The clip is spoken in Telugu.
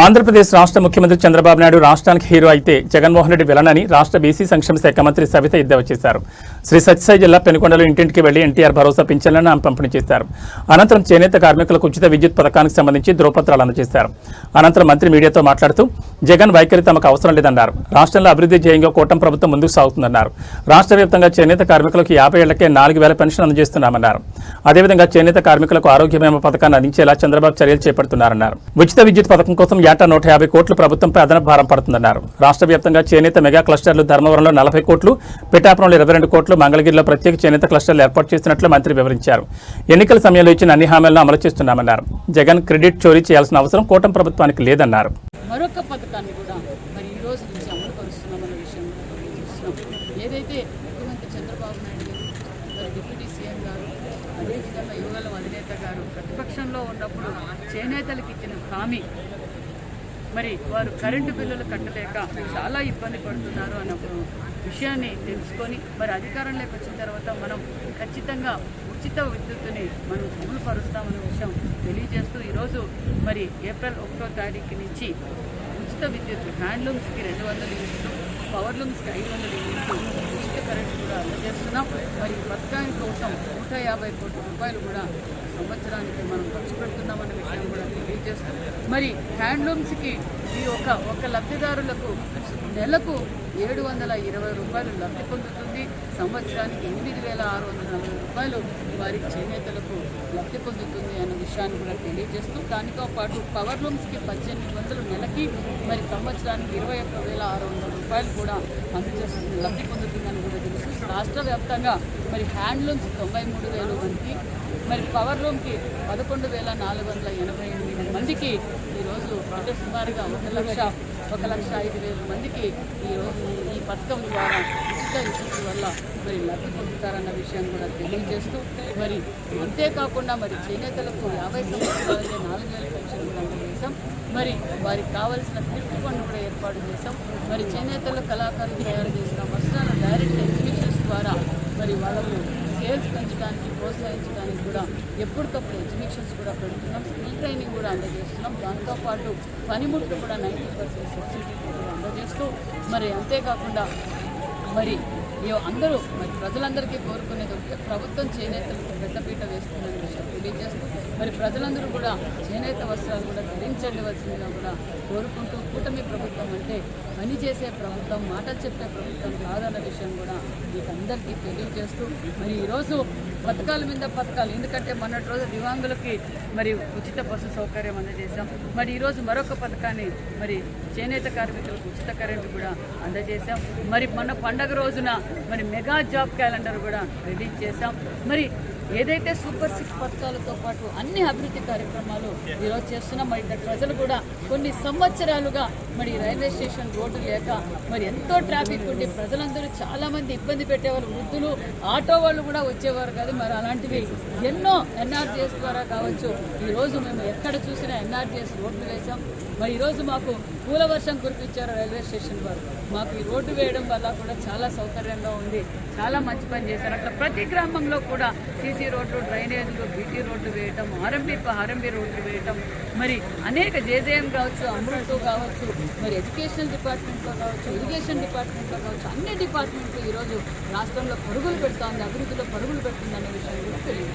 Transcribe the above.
ఆంధ్రప్రదేశ్ రాష్ట్ర ముఖ్యమంత్రి చంద్రబాబు నాయుడు రాష్ట్రానికి హీరో అయితే జగన్మోహన్ రెడ్డి విలనని రాష్ట్ర బీసీ సంక్షేమ శాఖ మంత్రి సవిత ఎద్దేవా చేశారు. శ్రీ సత్యసాయి జిల్లా పెనుకొండలో ఇంటింటికి వెళ్లి ఎన్టీఆర్ భరోసా పింఛన్లను ఆమె పంపిణీ చేశారు. అనంతరం చేనేత కార్మికులకు ఉచిత విద్యుత్ పథకానికి సంబంధించి ధ్రువపత్రాలు అందజేశారు. అనంతరం మంత్రి మీడియాతో మాట్లాడుతూ జగన్ వైఖరి తమకు అవసరం లేదన్నారు. రాష్ట్రంలో అభివృద్ధి ధ్యేయంగా కూటమి ప్రభుత్వం ముందుకు సాగుతుందన్నారు. రాష్ట్ర వ్యాప్తంగా చేనేత కార్మికులకు 50 ఏళ్లకే 4,000 పెన్షన్ అందజేస్తున్నామన్నారు. అదేవిధంగా చేనేత కార్మికులకు ఆరోగ్య బీమా పథకాన్ని అందించేలా చంద్రబాబు చర్యలు చేపడుతున్నారన్నారు. ఉచిత విద్యుత్ పథకం కోసం ఏటా 150 కోట్లు ప్రభుత్వంపై అదనపు భారం పడుతుందన్నారు. రాష్ట్ర వ్యాప్తంగా చేనేత మెగా క్లస్టర్లు ధర్మవరంలో 40 కోట్లు, పిఠాపురంలో 22 కోట్లు, మంగళగిరిలో ప్రత్యేక చేనేత క్లస్టర్లు ఏర్పాటు చేస్తున్నట్లు మంత్రి వివరించారు. ఎన్నికల సమయంలో ఇచ్చిన అన్ని హామీలను అమలు చేస్తున్నామన్నారు. జగన్ క్రెడిట్ చోరీ చేయాల్సిన అవసరం కూటమి ప్రభుత్వానికి లేదన్నారు. మరొక పథకాన్ని కూడా మరి ఈ రోజు నుంచి అమలు పరుస్తున్నామన్న విషయం ఏదైతే ముఖ్యమంత్రి చంద్రబాబు నాయుడు గారు మరి డిప్యూటీ సీఎం గారు అదేవిధంగా యువగల అధినేత గారు ప్రతిపక్షంలో ఉన్నప్పుడు చేనేతలకు ఇచ్చిన హామీ మరి వారు కరెంటు బిల్లులు కట్టలేక చాలా ఇబ్బంది పడుతున్నారు అన్న విషయాన్ని తెలుసుకొని మరి అధికారంలోకి వచ్చిన తర్వాత మనం ఖచ్చితంగా ఉచిత విద్యుత్తుని మనం అమలు పరుస్తామన్న విషయం తెలియజేస్తూ ఈరోజు మరి ఏప్రిల్ 1వ తారీఖు నుంచి ఉచిత విద్యుత్ హ్యాండ్లూమ్స్కి 200 యూనిట్లు, పవర్లూమ్స్కి 500 యూనిట్లు ఉచిత కరెంటు కూడా అందజేస్తున్నాం. మరి ఈ పథకాని కోసం 150 కోట్ల రూపాయలు కూడా సంవత్సరానికి మనం ఖర్చు పెడుతున్నామన్న విషయం కూడా తెలియజేస్తాం. మరి హ్యాండ్లూమ్స్కి ఈ ఒక లబ్ధిదారులకు నెలకు 720 రూపాయలు లబ్ధి పొందుతుంది. సంవత్సరానికి 8,640 రూపాయలు వారి చేనేతలకు లబ్ధి పొందుతుంది అన్న విషయాన్ని కూడా తెలియజేస్తూ దానితో పాటు పవర్లూమ్స్కి 1,800 నెలకి మరి సంవత్సరానికి 21,600 రూపాయలు కూడా అందజేస్తుంది లబ్ధి పొందుతుందని కూడా తెలుసు. రాష్ట్ర వ్యాప్తంగా మరి హ్యాండ్లూమ్స్ 93,000 మందికి, మరి పవర్లూమ్కి 11,488 మందికి ఈరోజు అంటే సుమారుగా 1,05,000 మందికి ఈరోజు ఈ పథకం ద్వారా ఉచిత విద్యుత్ వల్ల మరి లబ్ధి పొందుతారన్న విషయాన్ని కూడా తెలియజేస్తూ మరి అంతేకాకుండా మరి చేనేతలకు 50 సంవత్సరాలకే 4,000 పెన్షన్ కూడా అందజేశాం. మరి వారికి కావాల్సిన గిఫ్ట్ ఫండ్ కూడా ఏర్పాటు చేశాం. మరి చేనేతలు కళాకారులు తయారు చేసిన వస్త్రాల డైరెక్ట్ ఎగ్జిబిషన్స్ ద్వారా మరి వాళ్ళకు సేల్స్ పెంచడానికి ప్రోత్సహించడానికి కూడా ఎప్పటికప్పుడు ఎగ్జిబిషన్స్ కూడా పెడుతున్నాం. స్కిల్ ట్రైనింగ్ కూడా అందజేస్తున్నాం. దాంతోపాటు పనిముట్లు కూడా 90% సబ్సిడీ కూడా అందజేస్తూ మరి అంతేకాకుండా మరి అందరూ మరి ప్రజలందరికీ కోరుకునేది ఒకటే, ప్రభుత్వం చేనేతలకు పెద్దపీట వేస్తుందని విషయం తెలియజేస్తూ మరి ప్రజలందరూ కూడా చేనేత వస్త్రాలు కూడా ధరించవలసిందిగా కూడా కోరుకుంటూ కూటమి ప్రభుత్వం అంటే పని చేసే ప్రభుత్వం, మాట చెప్పే ప్రభుత్వం కాదన్న విషయం కూడా మీకు అందరికీ తెలియజేస్తూ మరి ఈరోజు పథకాల మీద పథకాలు, ఎందుకంటే మొన్నటి రోజు దివ్యాంగులకి మరి ఉచిత బస్సు సౌకర్యం అందజేశాం. మరి ఈరోజు మరొక పథకాన్ని మరి చేనేత కార్మికులకు ఉచిత కరెంటు కూడా అందజేశాం. మరి మొన్న పండగ రోజున మరి మెగా జాబ్ క్యాలెండర్ కూడా రిలీజ్ చేశాం. మరి ఏదైతే సూపర్ 6 పథకాలతో పాటు అన్ని అభివృద్ధి కార్యక్రమాలు ఈరోజు చేస్తున్నాం. మరి ప్రజలు కూడా కొన్ని సంవత్సరాలుగా మరి రైల్వే స్టేషన్ రోడ్డు లేక మరి ఎంతో ట్రాఫిక్ ఉండి ప్రజలందరూ చాలామంది ఇబ్బంది పెట్టేవారు, వృద్ధులు ఆటో వాళ్ళు కూడా వచ్చేవారు కాదు. మరి అలాంటివి ఎన్నో ఎన్ఆర్జీఎస్ ద్వారా కావచ్చు ఈరోజు మేము ఎక్కడ చూసినా ఎన్ఆర్జీఎస్ రోడ్లు వేసాం. మరి ఈరోజు మాకు పూల వర్షం కురిపించారు రైల్వే స్టేషన్ వారు. మాకు ఈ రోడ్డు వేయడం వల్ల కూడా చాలా సౌకర్యంగా ఉంది, చాలా మంచి పని చేశారు. అట్లా ప్రతి గ్రామంలో కూడా సీసీ రోడ్లు, డ్రైనేజీలు, బీటీ రోడ్లు వేయటం, ఆర్ఎంబీ రోడ్లు వేయటం, మరి అనేక జేజేఎం కావచ్చు, అమృత్ కావచ్చు, మరి ఎడ్యుకేషనల్ డిపార్ట్మెంట్లో కావచ్చు, ఇరిగేషన్ డిపార్ట్మెంట్లో కావచ్చు, అన్ని డిపార్ట్మెంట్లు ఈరోజు రాష్ట్రంలో పరుగులు పెడుతోంది, అభివృద్ధిలో పరుగులు పెడుతుంది అనే విషయం కూడా తెలియదు.